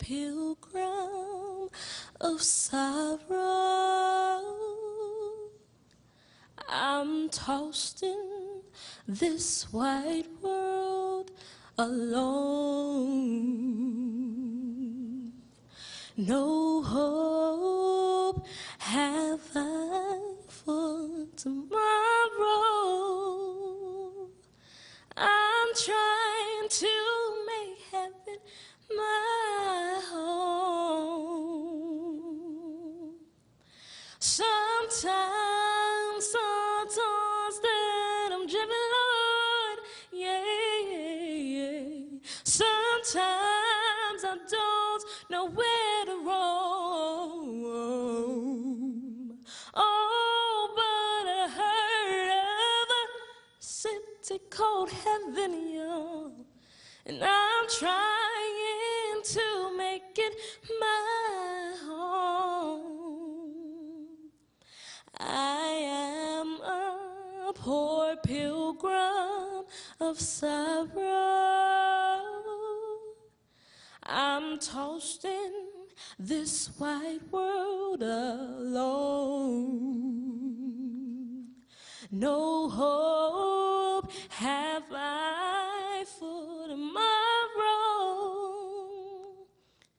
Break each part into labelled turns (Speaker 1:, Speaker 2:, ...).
Speaker 1: pilgrim of sorrow. I'm tossed in this wide world alone. No hope have I for tomorrow. I'm trying to make heaven my home. Sometimes that I'm driven, Lord, yeah. Sometimes I don't know where to roam. Oh, but I heard of a city called heaven, yeah. And I'm trying to make it my home. I am a poor pilgrim of sorrow. I'm tossed in this wide world alone. No hope have I for tomorrow.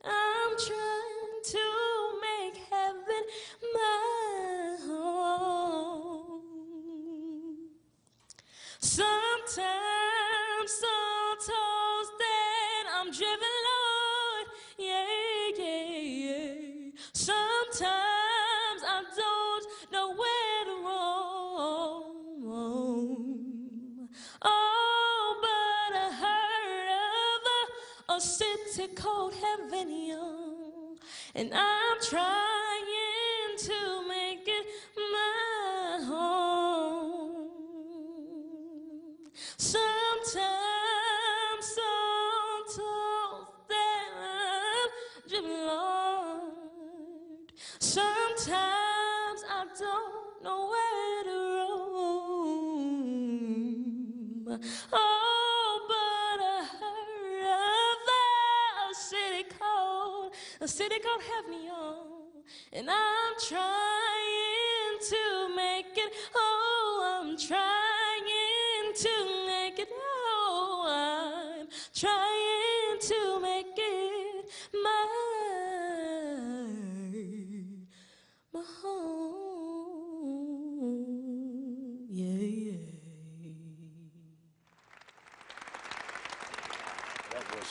Speaker 1: I'm trying to make heaven my home. Sometimes so tossed that I'm driven, Lord, yeah. Sometimes I don't know where to roam. Oh, but I heard of a city called heaven, young, and I'm trying to make it my home. Sometimes so tossed that I'm driven, Lord. Sometimes I don't know where to roam. Oh, but I heard of a city called heaven, y'all, and I'm trying to make it. Oh, I'm trying to make it. Oh, I'm trying to make it my home. Yeah.
Speaker 2: That was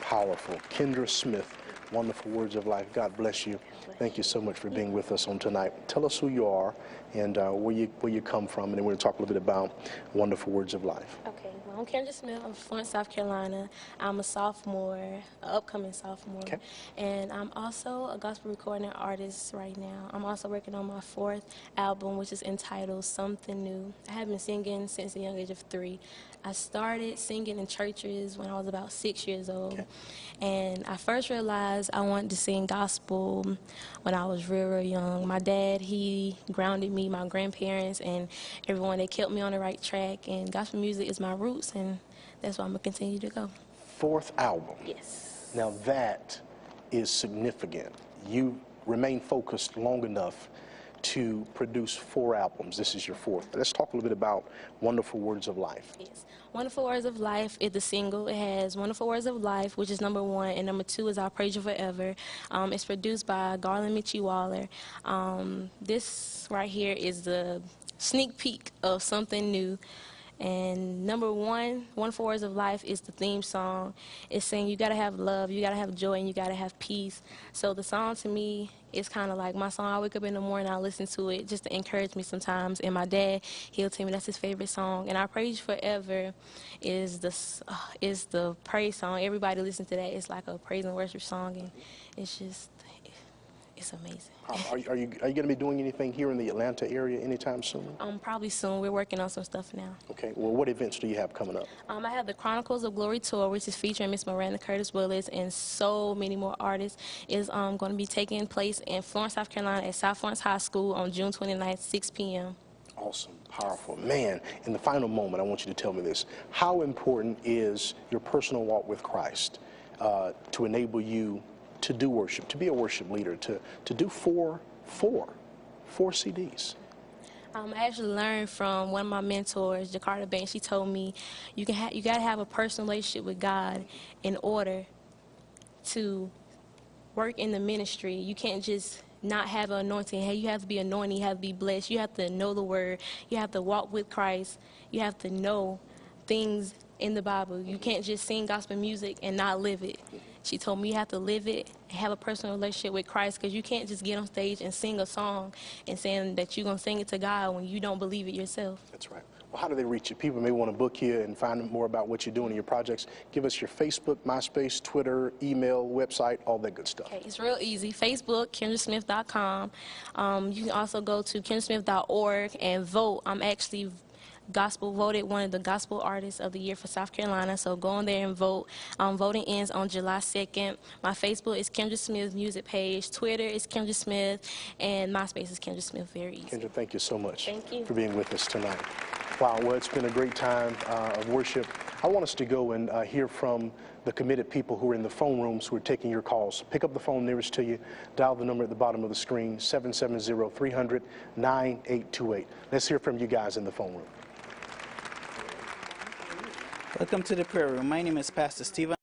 Speaker 2: powerful. Kendra Smith, wonderful words of life. God bless you. Thank you so much for being with us on tonight. Tell us who you are and where you come from, and then we're going to talk a little bit about wonderful words of life.
Speaker 1: Okay, well, I'm Kendra Smith. I'm from Florence, South Carolina. I'm a sophomore, an upcoming sophomore.
Speaker 2: Okay.
Speaker 1: And I'm also a gospel recording artist right now. I'm also working on my 4th album, which is entitled Something New. I have been singing since the young age of 3. I started singing in churches when I was about 6 years old.
Speaker 2: Okay.
Speaker 1: And I first realized I wanted to sing gospel when I was real young. My dad, he grounded me, my grandparents, and everyone. They kept me on the right track. And gospel music is my roots, and that's why I'm going to continue to go.
Speaker 2: 4th album.
Speaker 1: Yes.
Speaker 2: Now that is significant. You remain focused long enough to produce 4 albums. This is your 4th. Let's talk a little bit about Wonderful Words of Life.
Speaker 1: Yes. Wonderful Words of Life is the single. It has Wonderful Words of Life, which is #1, and #2 is I'll Praise You Forever. It's produced by Garland Mitchie Waller. This right here is the sneak peek of something new. And #1, Wonderful Words of Life, is the theme song. It's saying you gotta have love, you gotta have joy, and you gotta have peace. So the song to me is kind of like my song. I wake up in the morning, I listen to it just to encourage me sometimes. And my dad, he'll tell me that's his favorite song. And I Praise You Forever is the praise song. Everybody listen to that. It's like a praise and worship song, and it's just, it's amazing.
Speaker 2: Are you going to be doing anything here in the Atlanta area anytime soon?
Speaker 1: Probably soon. We're working on some stuff now.
Speaker 2: Okay. Well, what events do you have coming up?
Speaker 1: I have the Chronicles of Glory tour, which is featuring Miss Miranda Curtis Willis and so many more artists. Is going to be taking place in Florence, South Carolina at South Florence High School on June 29th, 6 p.m.
Speaker 2: Awesome. Powerful. Man, in the final moment, I want you to tell me this. How important is your personal walk with Christ to enable you to do worship, to be a worship leader, to do four CDs?
Speaker 1: I actually learned from one of my mentors, Jakarta Banks. She told me you got to have a personal relationship with God in order to work in the ministry. You can't just not have an anointing. Hey, you have to be anointed. You have to be blessed. You have to know the word. You have to walk with Christ. You have to know things in the Bible. You can't just sing gospel music and not live it. She told me you have to live it and have a personal relationship with Christ, because you can't just get on stage and sing a song and saying that you're going to sing it to God when you don't believe it yourself.
Speaker 2: That's right. Well, how do they reach you? People may want to book you and find out more about what you're doing in your projects. Give us your Facebook, MySpace, Twitter, email, website, all that good stuff.
Speaker 1: Okay, it's real easy. Facebook, KendraSmith.com. You can also go to KendraSmith.org and vote. I'm actually gospel voted one of the gospel artists of the year for South Carolina, so go on there and vote. Voting ends on July 2nd. My Facebook is Kendra Smith music page, Twitter is Kendra Smith, and MySpace is Kendra Smith. Very easy.
Speaker 2: Kendra, thank you so much
Speaker 1: Thank you
Speaker 2: for being with us tonight. Wow, well, it's been a great time of worship. I want us to go and hear from the committed people who are in the phone rooms who are taking your calls. Pick up the phone nearest to you, dial the number at the bottom of the screen, 770-300-9828. Let's hear from you guys in the phone room.
Speaker 3: Welcome to the prayer room. My name is Pastor Stephen.